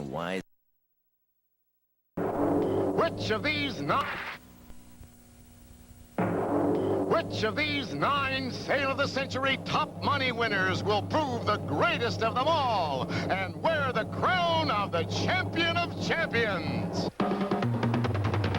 wise. Which of these nine Sale of the Century top money winners will prove the greatest of them all and wear the crown of the champion of champions?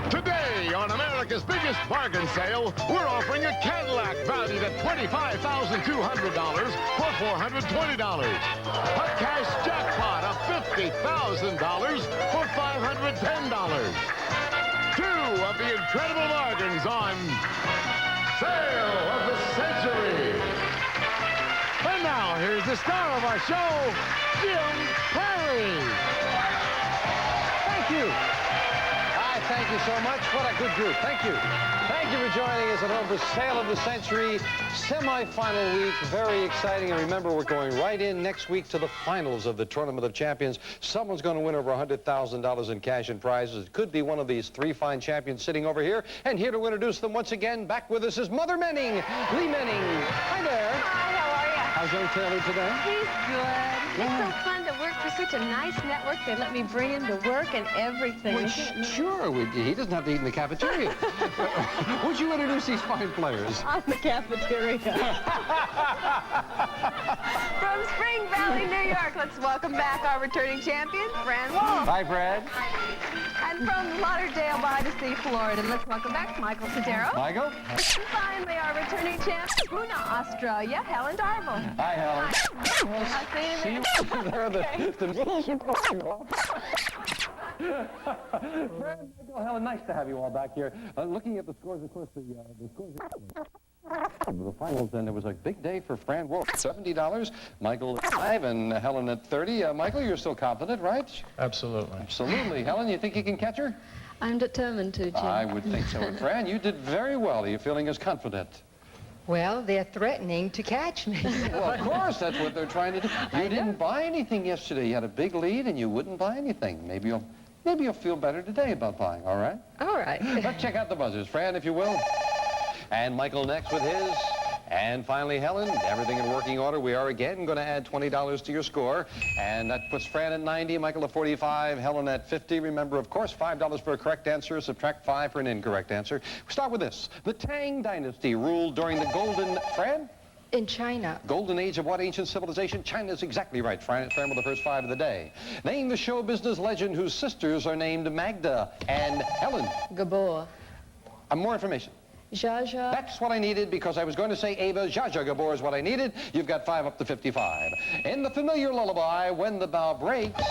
Today, on America's biggest bargain sale, we're offering a Cadillac valued at $25,200 for $420. A cash jackpot of $50,000 for $510. Two of the incredible bargains on Sale of the Century. And now, here's the star of our show, Jim Perry. Thank you. Thank you so much. What a good group. Thank you. Thank you for joining us at home for Sale of the Century semifinal week. Very exciting. And remember, we're going right in next week to the finals of the Tournament of Champions. Someone's going to win over $100,000 in cash and prizes. It could be one of these three fine champions sitting over here. And here to introduce them once again, back with us is Mother Menning, Lee Menning. Hi there. Hi, how are you? How's young Taylor today? He's good. It's so fun to work for such a nice network. They let me bring him to work and everything. Well, sure. He doesn't have to eat in the cafeteria. Would you introduce these fine players? On the cafeteria. From Spring Valley, New York, let's welcome back our returning champion, Fran Wolf. Hi, Fred. And from Lauderdale by the Sea, Florida, let's welcome back Michael Sotero. Michael. And finally, our returning champ, Pune, Australia, Helen Darville. Hi, Helen. I'll see you in a minute. Fred, Michael, Helen, nice to have you all back here. Looking at the scores, of course, the scores of the finals, and it was a big day for Fran Wolf. $70, Michael at 5, and Helen at 30. Michael, you're still confident, right? Absolutely. Absolutely. Helen, you think you can catch her? I'm determined to, Jim. I would think so. And Fran, you did very well. Are you feeling as confident? Well, they're threatening to catch me. Well, of course, that's what they're trying to do. You didn't buy anything yesterday. You had a big lead, and you wouldn't buy anything. Maybe you'll feel better today about buying, all right? All right. Let's check out the buzzers. Fran, if you will. And Michael next with his. And finally, Helen, everything in working order. We are again going to add $20 to your score. And that puts Fran at 90, Michael at 45, Helen at 50. Remember, of course, $5 for a correct answer. Subtract 5 for an incorrect answer. We start with this. The Tang Dynasty ruled during the golden... Fran? In China. Golden age of what ancient civilization? China's exactly right. Fran with the first 5 of the day. Name the show business legend whose sisters are named Magda and Helen. Gabor. More information. Zsa Zsa. That's what I needed, because I was going to say Ava. Zsa Zsa Gabor is what I needed. You've got 5 up to 55. In the familiar lullaby, When the Bow Breaks,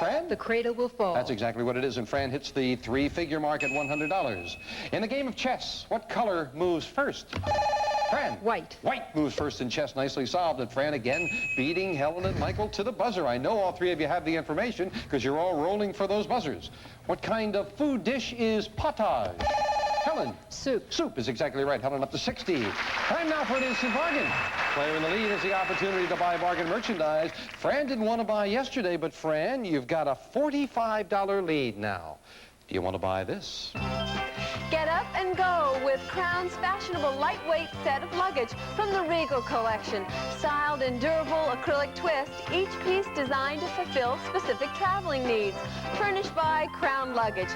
Fran? The cradle will fall. That's exactly what it is, and Fran hits the 3-figure mark at $100. In the game of chess, what color moves first? Fran? White. White moves first in chess. Nicely solved. And Fran again beating Helen and Michael to the buzzer. I know all 3 of you have the information because you're all rolling for those buzzers. What kind of food dish is potage? Helen? Soup. Soup is exactly right. Helen up to 60. Time now for an instant bargain. Player in the lead has the opportunity to buy bargain merchandise. Fran didn't want to buy yesterday, but Fran, you've got a $45 lead now. Do you want to buy this? Get up and go with Crown's fashionable lightweight set of luggage from the Regal collection. Styled in durable acrylic twist, each piece designed to fulfill specific traveling needs. Furnished by Crown Luggage.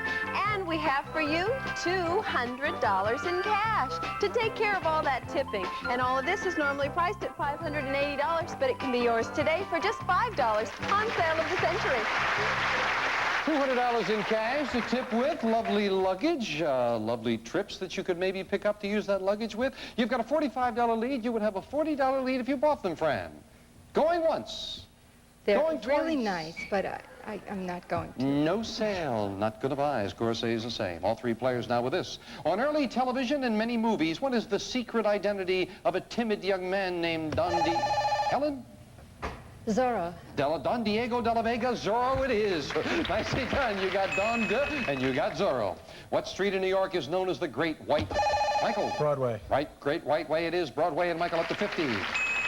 And we have for you $200 in cash to take care of all that tipping. And all of this is normally priced at $580, but it can be yours today for just $5 on Sale of the Century. $200 in cash to tip with, lovely luggage, lovely trips that you could maybe pick up to use that luggage with. You've got a $45 lead. You would have a $40 lead if you bought them, Fran. Going once. They're going really twice. nice, but I'm not going to. No sale. Not going to buy. Score stays the same. All 3 players now with this. On early television and many movies, what is the secret identity of a timid young man named Don Helen? Zorro. Don Diego de la Vega, Zorro it is. Nicely done. You got Don and you got Zorro. What street in New York is known as the Great White? Michael? Broadway. Right, Great White Way it is. Broadway, and Michael up to 50.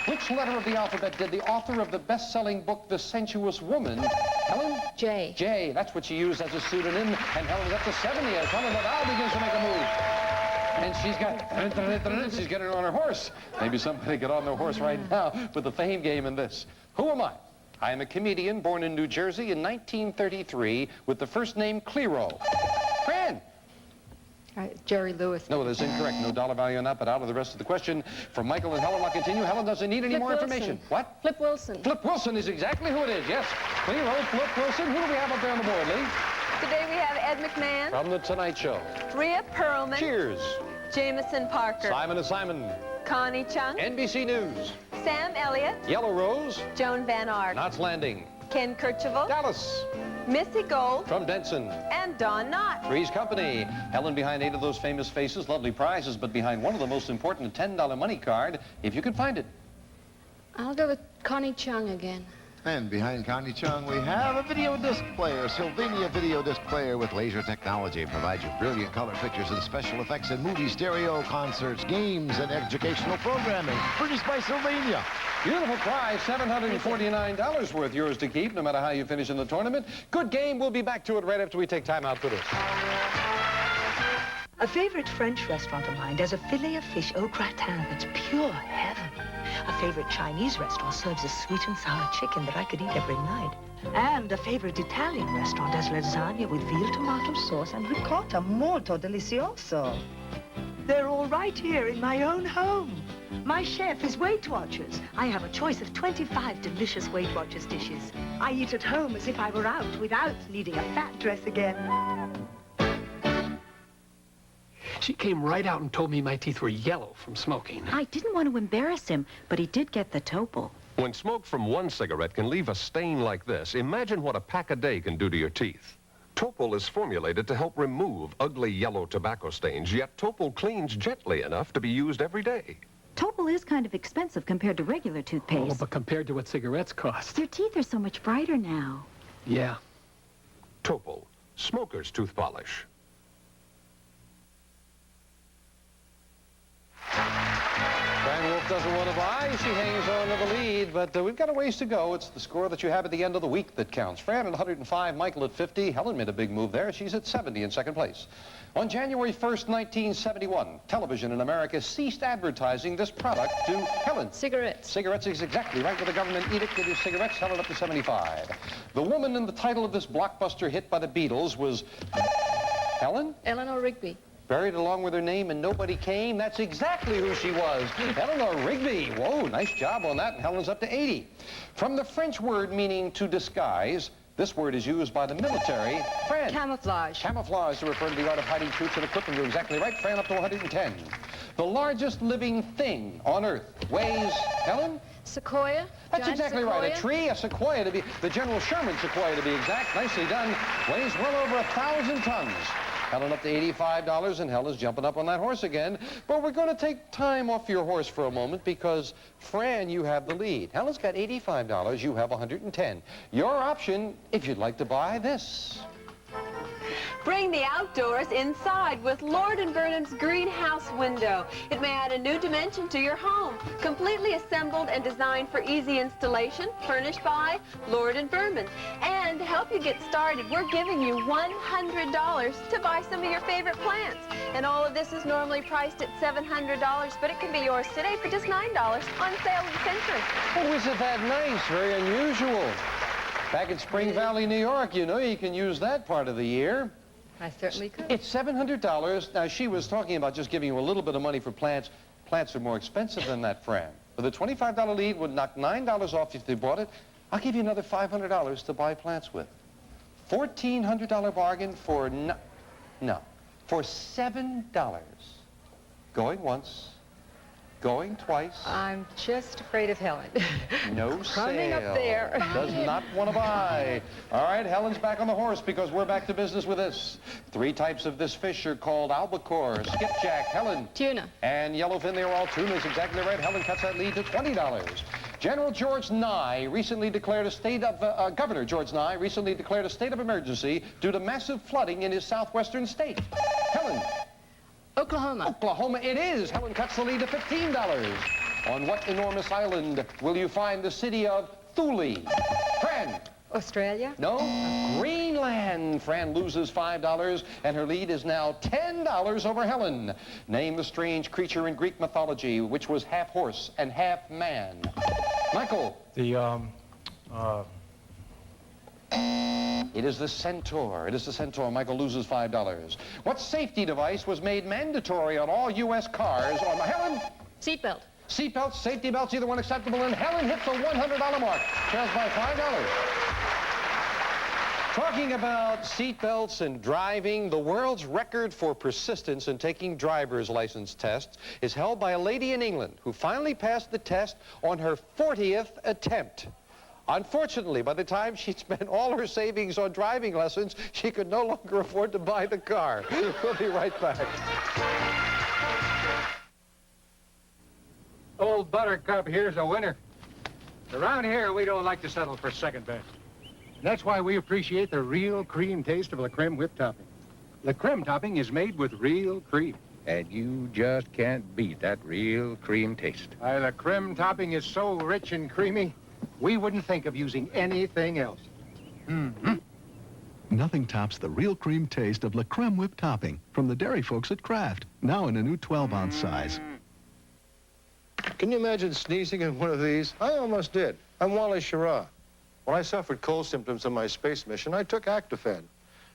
Which letter of the alphabet did the author of the best-selling book, The Sensuous Woman, Helen? J. J. That's what she used as a pseudonym. And Helen's up to 70 as Helen Nadal begins to make a move. And she's getting on her horse. Maybe somebody get on their horse right now with the fame game in this. Who am I? I am a comedian born in New Jersey in 1933 with the first name Clero. Fran. Jerry Lewis. No, that's incorrect. No dollar value on that, but out of the rest of the question. For Michael and Helen, I'll continue. Helen doesn't need any Flip more Wilson. information. What? Flip Wilson. Flip Wilson is exactly who it is, yes. Clero, Flip Wilson. Who do we have up there on the board, Lee? Today we have Ed McMahon, From The Tonight Show. Rhea Perlman, Cheers. Jameson Parker, Simon and Simon. Connie Chung, NBC News. Sam Elliott, Yellow Rose. Joan Van Art, Knots Landing. Ken Kercheval, Dallas. Missy Gold, From Denson. and Dawn Knott. Three's Company. Helen behind 8 of those famous faces, lovely prizes, but behind one of the most important, $10 money card, if you can find it. I'll go with Connie Chung again. And behind Connie Chung, we have a video disc player, Sylvania video disc player with laser technology. Provides you brilliant color pictures and special effects in movies, stereo, concerts, games, and educational programming. Produced by Sylvania. Beautiful prize, $749 worth, yours to keep, no matter how you finish in the tournament. Good game. We'll be back to it right after we take time out for this. A favorite French restaurant of mine does a filet of fish au gratin that's pure heaven. A favorite Chinese restaurant serves a sweet and sour chicken that I could eat every night. And a favorite Italian restaurant does lasagna with veal tomato sauce and ricotta molto delicioso. They're all right here in my own home. My chef is Weight Watchers. I have a choice of 25 delicious Weight Watchers dishes. I eat at home as if I were out without needing a fat dress again. She came right out and told me my teeth were yellow from smoking. I didn't want to embarrass him, but he did get the Topol. When smoke from one cigarette can leave a stain like this, imagine what a pack a day can do to your teeth. Topol is formulated to help remove ugly yellow tobacco stains, yet Topol cleans gently enough to be used every day. Topol is kind of expensive compared to regular Oh, toothpaste. but compared to what cigarettes cost. Your teeth are so much brighter now. Yeah. Topol, smoker's tooth polish. Fran Wolf doesn't want to buy. She hangs on to the lead, but we've got a ways to go. It's the score that you have at the end of the week that counts. Fran at 105, Michael at 50. Helen made a big move there. She's at 70 in second place. On January 1st, 1971, television in America ceased advertising this product to Helen. Cigarettes. Cigarettes is exactly right. With a government edict, it is cigarettes. Helen up to 75. The woman in the title of this blockbuster hit by the Beatles was Helen? Eleanor Rigby. Buried along with her name and nobody came. That's exactly who she was. Eleanor Rigby. Whoa, nice job on that. And Helen's up to 80. From the French word meaning to disguise, this word is used by the military. Fran. Camouflage. Camouflage to refer to the art of hiding troops and equipment. You're exactly right. Fran up to 110. The largest living thing on Earth weighs, Helen? Sequoia. That's Giant exactly sequoia. right. A tree, a sequoia to be, the General Sherman sequoia to be exact. Nicely done. Weighs well over 1,000 tons. Helen up to $85, and Helen's jumping up on that horse again. But we're going to take time off your horse for a moment because, Fran, you have the lead. Helen's got $85, you have 110. Your option, if you'd like to buy this. Bring the outdoors inside with Lord & Burnham's greenhouse window. It may add a new dimension to your home. Completely assembled and designed for easy installation, furnished by Lord & Burnham. And to help you get started, we're giving you $100 to buy some of your favorite plants. And all of this is normally priced at $700, but it can be yours today for just $9 on sale of the century. Oh, isn't that nice? Very unusual. Back in Spring Valley, New York, you know you can use that part of the year. I certainly could. It's $700. Now, she was talking about just giving you a little bit of money for plants. Plants are more expensive than that, Fran. For the $25 lead would knock $9 off if they bought it. I'll give you another $500 to buy plants with. $1,400 bargain for for $7. Going once, going twice. I'm just afraid of Helen. No sale. Coming up there. Does not want to buy. All right, Helen's back on the horse because we're back to business with this. 3 types of this fish are called albacore, skipjack, Helen. Tuna. And yellowfin, they are all tunas, exactly right. Helen cuts that lead to $20. General George Nye recently declared a state of, Governor George Nye recently declared a state of emergency due to massive flooding in his southwestern state. Helen. Oklahoma. Oklahoma it is. Helen cuts the lead to $15. On what enormous island will you find the city of Thule? Fran. Australia. No. Greenland. Fran loses $5, and her lead is now $10 over Helen. Name the strange creature in Greek mythology which was half horse and half man. Michael. The It is the Centaur. It is the Centaur. Michael loses $5. What safety device was made mandatory on all U.S. cars? Helen? Seatbelt. Seatbelts, safety belts, either one acceptable, and Helen hits the $100 mark. Trails by $5. Talking about seatbelts and driving, the world's record for persistence in taking driver's license tests is held by a lady in England who finally passed the test on her 40th attempt. Unfortunately, by the time she'd spent all her savings on driving lessons, she could no longer afford to buy the car. We'll be right back. Old Buttercup here's a winner. Around here, we don't like to settle for second best. And that's why we appreciate the real cream taste of La Creme whipped topping. La Creme topping is made with real cream, and you just can't beat that real cream taste. Why, La Creme topping is so rich and creamy, we wouldn't think of using anything else. Nothing tops the real cream taste of La Creme whipped topping from the dairy folks at Kraft, now in a new 12-ounce size. Can you imagine sneezing in one of these? I almost did. I'm Wally Schirra. When I suffered cold symptoms on my space mission, I took Actifed.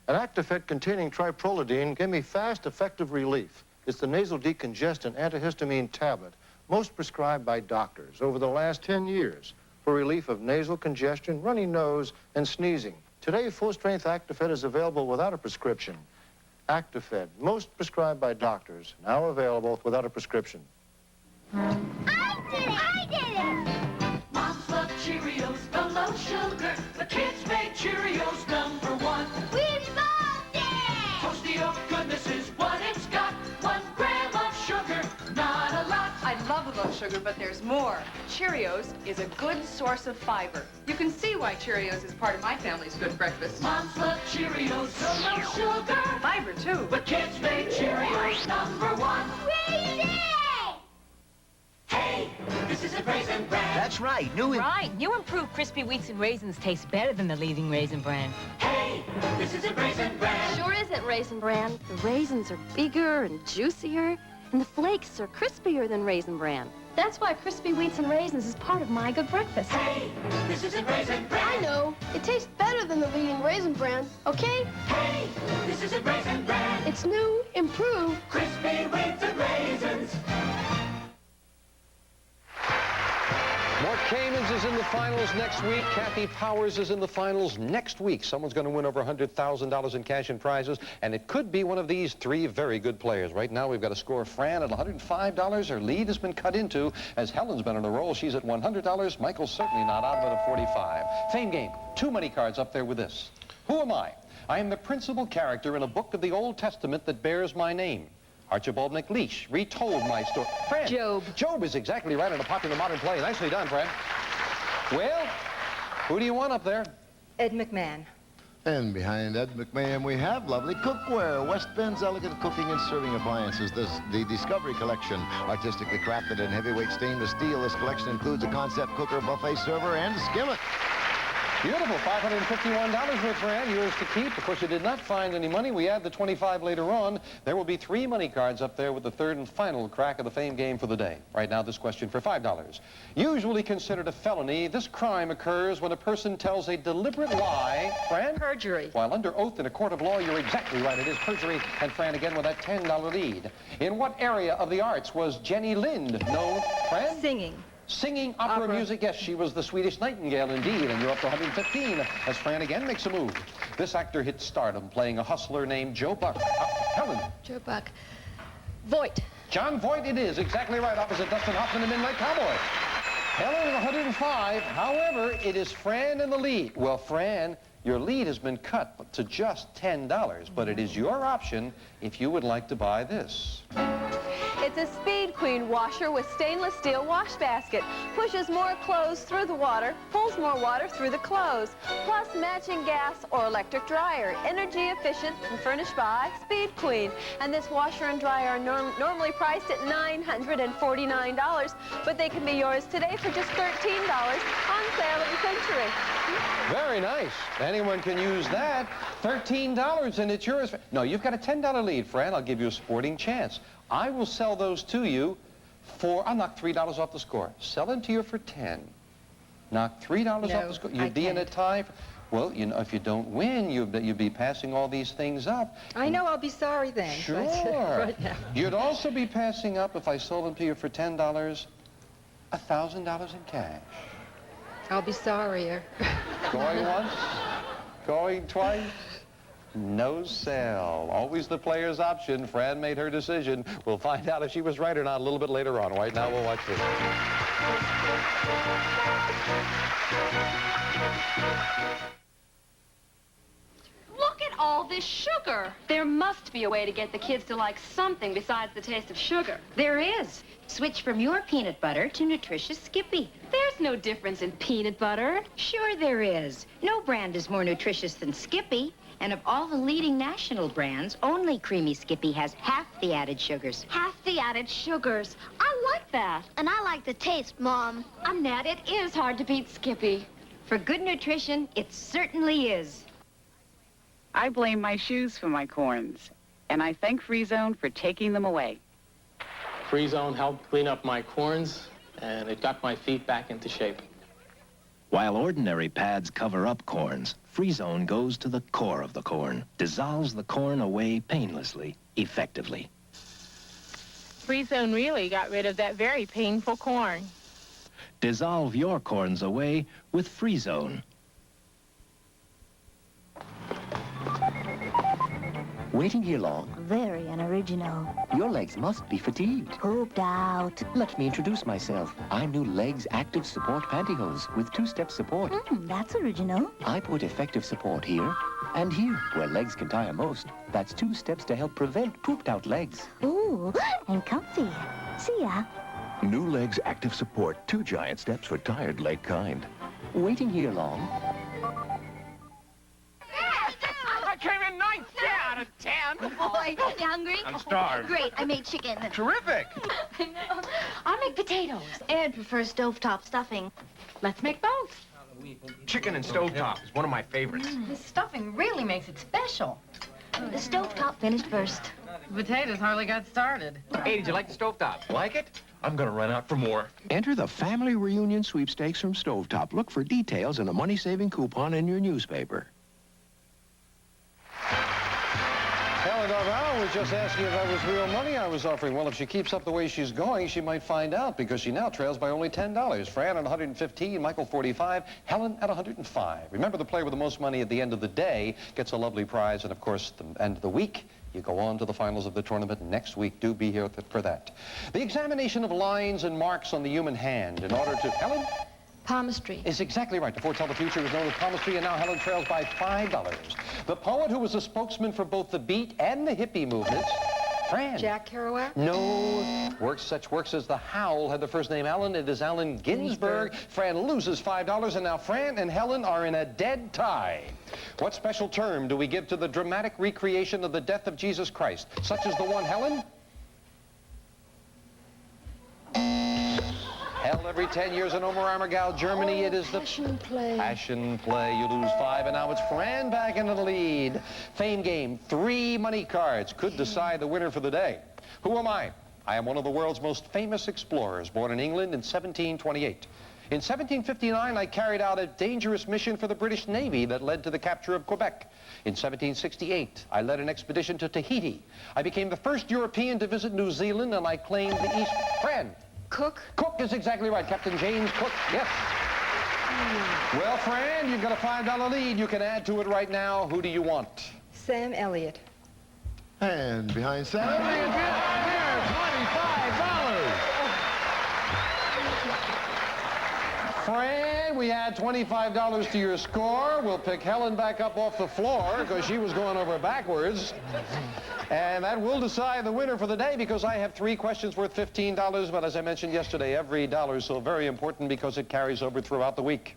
And Actifed containing triprolidine gave me fast, effective relief. It's the nasal decongestant antihistamine tablet, most prescribed by doctors over the last 10 years for relief of nasal congestion, runny nose, and sneezing. Today, full-strength Actifed is available without a prescription. Actifed, most prescribed by doctors, now available without a prescription. I did it! Moms love Cheerios, the low sugar. The kids make Cheerios #1. We loved it! Toasty oat goodness is what it's got. 1 gram of sugar, not a lot. I love low sugar, but there's more. Cheerios is a good source of fiber. You can see why Cheerios is part of my family's good breakfast. Moms love Cheerios, the low sugar. Fiber, too. But kids make Cheerios #1. Crazy! Hey, this is a Raisin Bran. That's right. New improved crispy wheats and raisins taste better than the leading Raisin Bran. Hey, this is a Raisin Bran. Sure isn't Raisin Bran. The raisins are bigger and juicier, and the flakes are crispier than Raisin Bran. That's why crispy wheats and raisins is part of my good breakfast. Hey, this is a Raisin Bran. I know. It tastes better than the leading Raisin Bran, okay? Hey, this is a Raisin Bran. It's new, improved. Crispy wheats and raisins. Mark Kamens is in the finals next week. Kathy Powers is in the finals next week. Someone's going to win over $100,000 in cash and prizes, and it could be one of these 3 very good players. Right now, we've got a score of Fran at $105. Her lead has been cut into as Helen's been on a roll. She's at $100. Michael's certainly not out of it at $45. Fame game. 2 money cards up there with this. Who am I? I am the principal character in a book of the Old Testament that bears my name. Archibald MacLeish retold my story. Fran. Job. Job is exactly right in a popular modern play. Nicely done, Fran. Well, who do you want up there? Ed McMahon. And behind Ed McMahon, we have lovely cookware. West Bend's elegant cooking and serving appliances. The Discovery Collection, artistically crafted in heavyweight stainless steel. This collection includes a concept cooker, buffet server, and skillet. Beautiful. $551 worth, Fran. Yours to keep. Of course, you did not find any money. We add the 25 later on. There will be 3 money cards up there with the 3rd and final crack of the Fame game for the day. Right now, this question for $5. Usually considered a felony, this crime occurs when a person tells a deliberate lie. Fran? Perjury. While under oath in a court of law, you're exactly right. It is perjury. And Fran again with that $10 lead. In what area of the arts was Jenny Lind known? Fran? Singing. Singing opera music, yes, she was the Swedish Nightingale indeed, and you're up to 115 as Fran again makes a move. This actor hit stardom playing a hustler named Joe Buck. Helen. Joe Buck. Voight. John Voight it is, exactly right, opposite Dustin Hoffman and Midnight Cowboy. Helen is 105, however, it is Fran in the lead. Well, Fran, your lead has been cut to just $10, but it is your option if you would like to buy this. It's a Speed Queen washer with stainless steel wash basket. Pushes more clothes through the water, pulls more water through the clothes. Plus matching gas or electric dryer. Energy efficient and furnished by Speed Queen. And this washer and dryer are normally priced at $949, but they can be yours today for just $13 on sale at the Century. Very nice. Anyone can use that. $13 and it's yours. No, you've got a $10 lead, Fran. I'll give you a sporting chance. I will sell those to you for, I'll knock $3 off the score. Sell them to you for 10. Knock $3 off the score. You'd be in a tie. Well, you know, if you don't win, you'd be passing all these things up. I know I'll be sorry then. Sure. Right now. You'd also be passing up, if I sold them to you for $10, $1,000 in cash. I'll be sorrier. Going once? Going twice? No sale. Always the player's option. Fran made her decision. We'll find out if she was right or not a little bit later on. Right now, we'll watch this. Look at all this sugar. There must be a way to get the kids to like something besides the taste of sugar. There is. Switch from your peanut butter to nutritious Skippy. There's no difference in peanut butter. Sure there is. No brand is more nutritious than Skippy. And of all the leading national brands, only Creamy Skippy has half the added sugars. Half the added sugars. I like that. And I like the taste, Mom. Annette, it is hard to beat Skippy. For good nutrition, it certainly is. I blame my shoes for my corns, and I thank Free Zone for taking them away. Free Zone helped clean up my corns, and it got my feet back into shape. While ordinary pads cover up corns, Free Zone goes to the core of the corn, dissolves the corn away painlessly, effectively. Free Zone really got rid of that very painful corn. Dissolve your corns away with Free Zone. Waiting here long? Very unoriginal. Your legs must be fatigued. Pooped out. Let me introduce myself. I'm new Legs Active Support Pantyhose with two-step support. That's original. I put effective support here and here, where legs can tire most. That's 2 steps to help prevent pooped-out legs. Ooh, and comfy. See ya. New Legs Active Support. 2 giant steps for tired leg kind. Waiting here long? I came in 9th out of 10. Boy, you hungry? I'm starved. Great, I made chicken. Terrific. I know. I'll make potatoes. Ed prefers stovetop stuffing. Let's make both. Chicken and stovetop is one of my favorites. The stuffing really makes it special. The stovetop finished first. The potatoes hardly got started. Hey, did you like the stovetop? Like it? I'm gonna run out for more. Enter the Family Reunion Sweepstakes from Stovetop. Look for details and a money-saving coupon in your newspaper. Helen Darvall was just asking if that was real money I was offering. Well, if she keeps up the way she's going, she might find out, because she now trails by only $10. Fran at 115, Michael 45, Helen at 105. Remember, the player with the most money at the end of the day gets a lovely prize, and of course, the end of the week, you go on to the finals of the tournament next week. Do be here for that. The examination of lines and marks on the human hand in order to... Helen? Palmistry. Is exactly right. To foretell the future is known as palmistry, and now Helen trails by $5. The poet who was a spokesman for both the beat and the hippie movements, Fran. Jack Kerouac? No. Such works as The Howl had the first name Allen. It is Allen Ginsberg. Fran loses $5, and now Fran and Helen are in a dead tie. What special term do we give to the dramatic recreation of the death of Jesus Christ, such as the one, Helen? Held every 10 years in Oberammergau, Germany. It is the Passion play. Passion play. You lose 5, and now it's Fran back into the lead. Fame game. 3 money cards could decide the winner for the day. Who am I? I am one of the world's most famous explorers, born in England in 1728. In 1759, I carried out a dangerous mission for the British Navy that led to the capture of Quebec. In 1768, I led an expedition to Tahiti. I became the first European to visit New Zealand, and I claimed the East... Fran. Cook? Cook is exactly right. Captain James Cook, yes. Well, Fran, you've got a $5 lead. You can add to it right now. Who do you want? Sam Elliott. And behind Sam. Fran, we add $25 to your score. We'll pick Helen back up off the floor because she was going over backwards. And that will decide the winner for the day, because I have 3 questions worth $15. But as I mentioned yesterday, every dollar is so very important because it carries over throughout the week.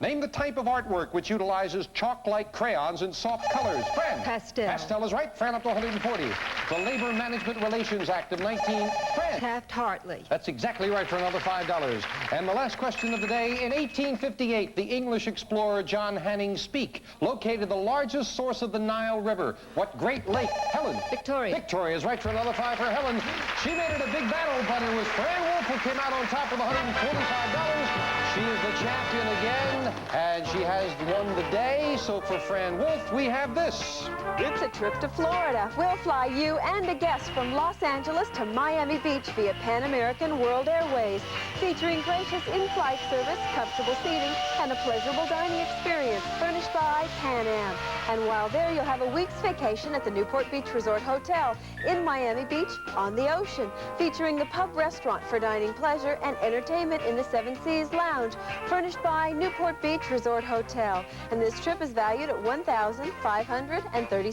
Name the type of artwork which utilizes chalk-like crayons in soft colors. Fran. Pastel. Pastel is right. Fran up to 140. The Labor Management Relations Act of 19... Fran. Taft-Hartley. That's exactly right for another $5. And the last question of the day, in 1858, the English explorer John Hanning Speke located the largest source of the Nile River. What great lake? Helen. Victoria. Victoria is right for another $5 for Helen. She made it a big battle, but it was Fran Wolf who came out on top with $145. She is the champion again, and she has won the day. So for Fran Wolf, we have this. It's a trip to Florida. We'll fly you and a guest from Los Angeles to Miami Beach via Pan American World Airways, featuring gracious in-flight service, comfortable seating, and a pleasurable dining experience furnished by Pan Am. And while there, you'll have a week's vacation at the Newport Beach Resort Hotel in Miami Beach on the ocean, featuring the pub restaurant for dining pleasure and entertainment in the Seven Seas Lounge, furnished by Newport Beach Resort Hotel. And this trip is valued at $1,536.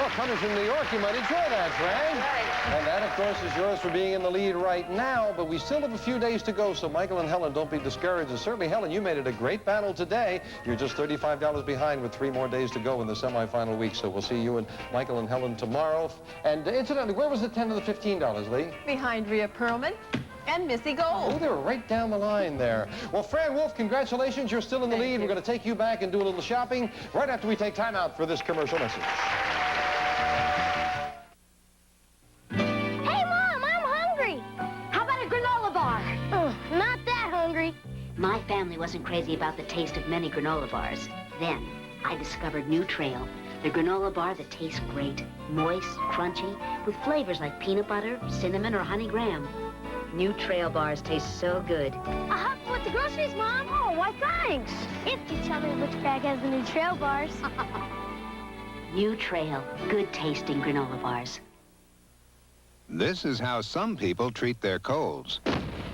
Well, coming from New York, you might enjoy that, Fran. Right. And that, of course, is yours for being in the lead right now, but we still have a few days to go, so Michael and Helen, don't be discouraged. And certainly, Helen, you made it a great battle today. You're just $35 behind with 3 more days to go in the semifinal week, so we'll see you and Michael and Helen tomorrow. And incidentally, where was the $10 to the $15, Lee? Behind Rhea Perlman and Missy Gold. Oh, they were right down the line there. Well, Fran Wolf, congratulations. You're still in the lead. We're going to take you back and do a little shopping right after we take time out for this commercial message. Hey, Mom, I'm hungry. How about a granola bar? Not that hungry. My family wasn't crazy about the taste of many granola bars. Then, I discovered New Trail, the granola bar that tastes great, moist, crunchy, with flavors like peanut butter, cinnamon, or honey graham. New Trail bars taste so good. I'll help you with the groceries, Mom. Oh, why, thanks. If you tell me which bag has the New Trail bars. New Trail, good tasting granola bars. This is how some people treat their colds.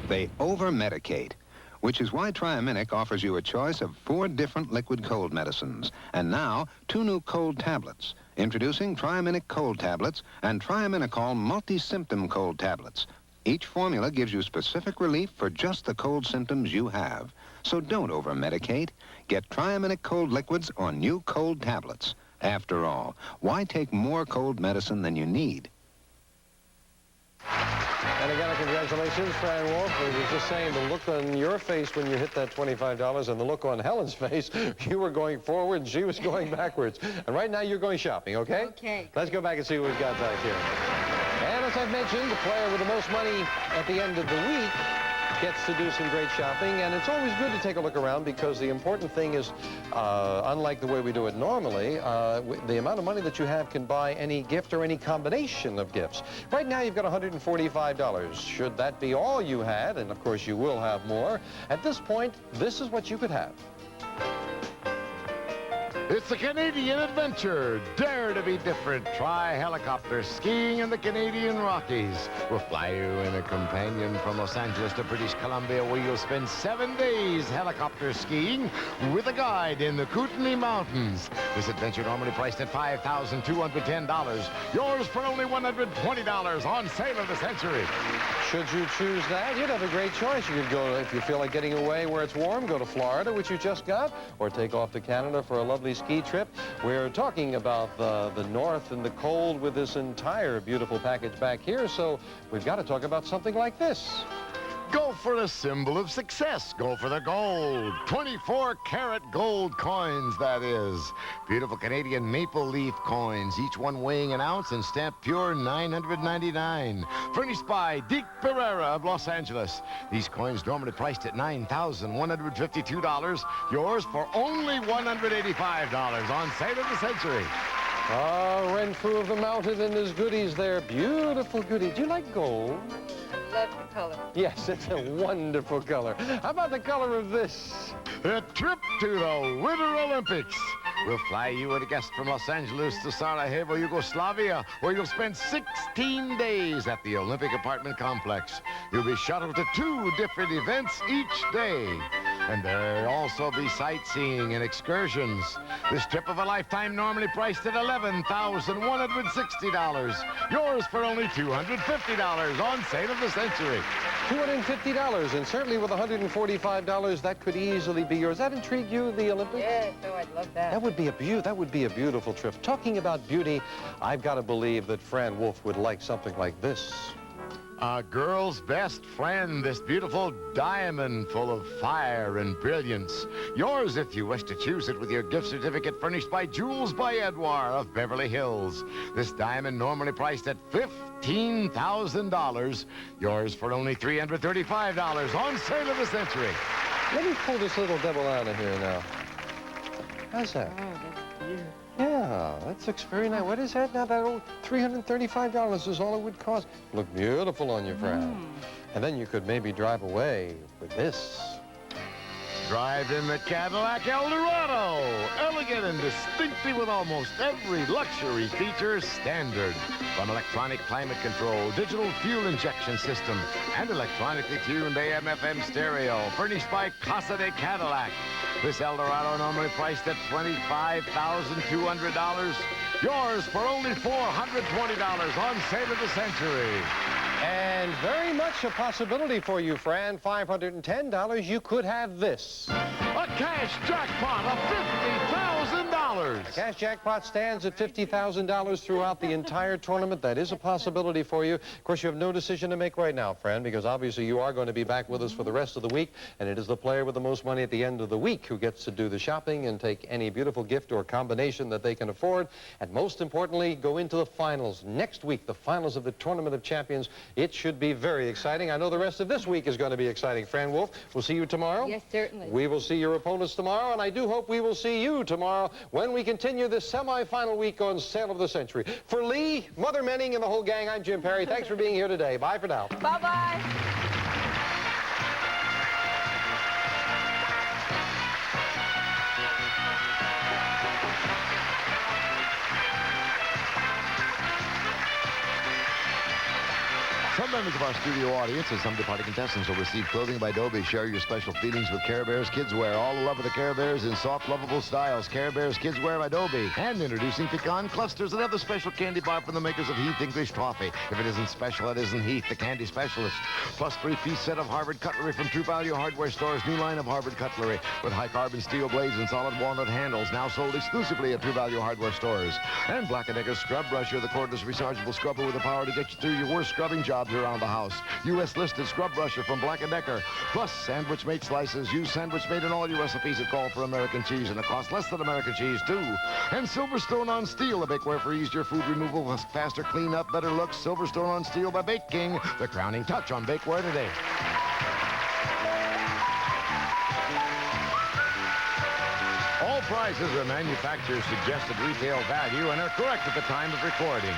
They over-medicate, which is why Triaminic offers you a choice of 4 different liquid cold medicines. And now, 2 new cold tablets. Introducing Triaminic Cold Tablets and Triaminicol Multi-Symptom Cold Tablets. Each formula gives you specific relief for just the cold symptoms you have. So don't over-medicate. Get Triaminic Cold Liquids or new cold tablets. After all, why take more cold medicine than you need? And again, congratulations, Fran Wolf. I was just saying, the look on your face when you hit that $25 and the look on Helen's face, you were going forward and she was going backwards. And right now you're going shopping, okay? Okay. Let's go back and see what we've got back here. And as I've mentioned, the player with the most money at the end of the week gets to do some great shopping, and it's always good to take a look around because the important thing is, unlike the way we do it normally, the amount of money that you have can buy any gift or any combination of gifts. Right now, you've got $145. Should that be all you had, and of course you will have more, at this point, this is what you could have. It's the Canadian Adventure. Dare to be different. Try helicopter skiing in the Canadian Rockies. We'll fly you in a companion from Los Angeles to British Columbia, where you'll spend 7 days helicopter skiing with a guide in the Kootenai Mountains. This adventure normally priced at $5,210. Yours for only $120 on sale of the century. Should you choose that, you'd have a great choice. You could go, if you feel like getting away where it's warm, go to Florida, which you just got, or take off to Canada for a lovely ski trip. We're talking about the north and the cold with this entire beautiful package back here, so we've got to talk about something like this. Go for the symbol of success. Go for the gold. 24-karat gold coins, that is. Beautiful Canadian maple leaf coins, each one weighing an ounce and stamped pure $999. Furnished by Deke Pereira of Los Angeles. These coins normally priced at $9,152. Yours for only $185 on sale of the century. Ah, Renfrew of the Mountain and his goodies there. Beautiful goodies. Do you like gold? Love the color. Yes, it's a wonderful color. How about the color of this? A trip to the Winter Olympics. We'll fly you and a guest from Los Angeles to Sarajevo, Yugoslavia, where you'll spend 16 days at the Olympic Apartment Complex. You'll be shuttled to 2 different events each day. And there'll also be sightseeing and excursions. This trip of a lifetime normally priced at $11,160. Yours for only $250 on sale of the century. $250, and certainly with $145, that could easily be yours. That intrigue you, the Olympics? Yes, oh, I'd love that. That would be a beautiful trip. Talking about beauty, I've got to believe that Fran Wolf would like something like this. A girl's best friend, this beautiful diamond full of fire and brilliance. Yours if you wish to choose it with your gift certificate furnished by Jewels by Edouard of Beverly Hills. This diamond normally priced at $15,000. Yours for only $335 on sale of the century. Let me pull this little devil out of here now. How's that? Oh, that's beautiful. Yeah, that looks very nice. What is that now? That old $335 is all it would cost. Look beautiful on you, Fran. And then you could maybe drive away with this. Drive in the Cadillac Eldorado. Elegant and distinctive with almost every luxury feature standard. From electronic climate control, digital fuel injection system, and electronically tuned AM/FM stereo, furnished by Casa de Cadillac. This Eldorado normally priced at $25,200. Yours for only $420 on sale of the century. And very much a possibility for you, Fran. $510, you could have this. A cash jackpot of $50,000. The cash jackpot stands at $50,000 throughout the entire tournament. That is a possibility for you. Of course, you have no decision to make right now, Fran, because obviously you are going to be back with us for the rest of the week, and it is the player with the most money at the end of the week who gets to do the shopping and take any beautiful gift or combination that they can afford, and most importantly, go into the finals. Next week, the finals of the Tournament of Champions. It should be very exciting. I know the rest of this week is going to be exciting. Fran Wolf, we'll see you tomorrow. Yes, certainly. We will see your opponents tomorrow, and I do hope we will see you tomorrow when we continue this semifinal week on Sale of the Century. For Lee, Mother Menning, and the whole gang, I'm Jim Perry. Thanks for being here today. Bye for now. Bye-bye. Some members of our studio audience and some departing contestants will receive clothing by Adobe. Share your special feelings with Care Bears Kids Wear. All the love of the Care Bears in soft, lovable styles. Care Bears Kids Wear by Adobe. And introducing Pecan Clusters, another special candy bar from the makers of Heath English Toffee. If it isn't special, it isn't Heath, the candy specialist. Plus 3-piece set of Harvard cutlery from True Value Hardware Store's new line of Harvard cutlery with high-carbon steel blades and solid walnut handles, now sold exclusively at True Value Hardware Stores. And Black & Decker Scrub Brusher, the cordless rechargeable scrubber with the power to get you through your worst scrubbing jobs around the house. U.S. listed scrub brusher from Black & Decker. Plus, sandwich made slices. Use sandwich made in all your recipes that call for American cheese, and it costs less than American cheese, too. And Silverstone on Steel, the bakeware for easier food removal, faster cleanup, better looks. Silverstone on Steel by Bake King, the crowning touch on bakeware today. All prices are manufacturer's suggested retail value and are correct at the time of recording.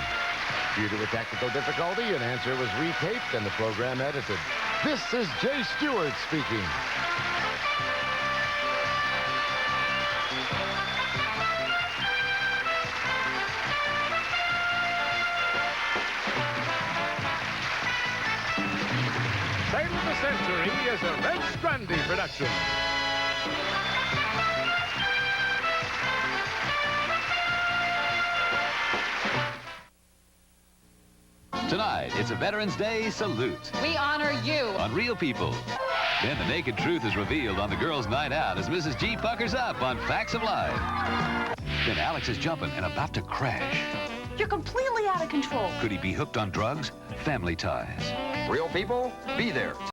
Due to a technical difficulty, an answer was retaped and the program edited. This is Jay Stewart speaking. Sale of the Century is a Red Strandy production. Tonight, it's a Veterans Day salute. We honor you. On Real People. Then the naked truth is revealed on the girls' night out as Mrs. G puckers up on Facts of Life. Then Alex is jumping and about to crash. You're completely out of control. Could he be hooked on drugs? Family Ties. Real People, be there.